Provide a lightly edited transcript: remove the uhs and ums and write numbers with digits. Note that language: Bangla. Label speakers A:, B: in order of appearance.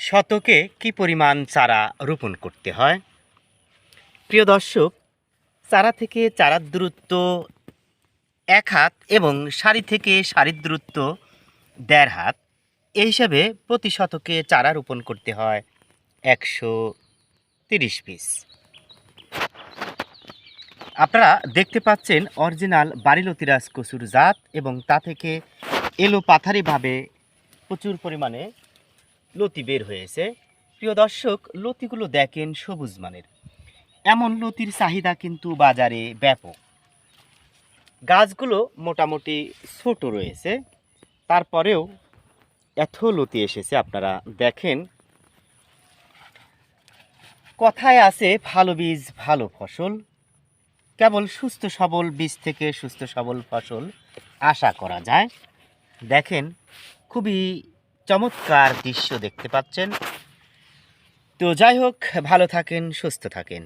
A: শতকে কি পরিমাণ চারা রোপণ করতে হয়? প্রিয় দর্শক, চারা থেকে চারার দূরত্ব ১ হাত এবং সারি থেকে সারির দূরত্ব ১.৫ হাত। এই হিসাবে প্রতি শতকে চারা রোপণ করতে হয় ১৩০ পিস। আপনারা দেখতে পাচ্ছেন অরিজিনাল বাড়িলতিরাজ কচুর জাত এবং তা থেকে এলো পাথারিভাবে প্রচুর পরিমাণে লতি বের হয়েছে। প্রিয় দর্শক, লতিগুলো দেখেন সবুজ মানের। এমন লতির চাহিদা কিন্তু বাজারে ব্যাপক। গাছগুলো মোটামুটি ছোট রয়েছে, তারপরেও এত লতি এসেছে। আপনারা দেখেন, কথায় আছে ভালো বীজ ভালো ফসল। কেবল সুস্থ সবল বীজ থেকে সুস্থ সবল ফসল আশা করা যায়। দেখেন, খুবই চমৎকার দৃশ্য দেখতে পাচ্ছেন। তো যাই হোক, ভালো থাকেন, সুস্থ থাকেন।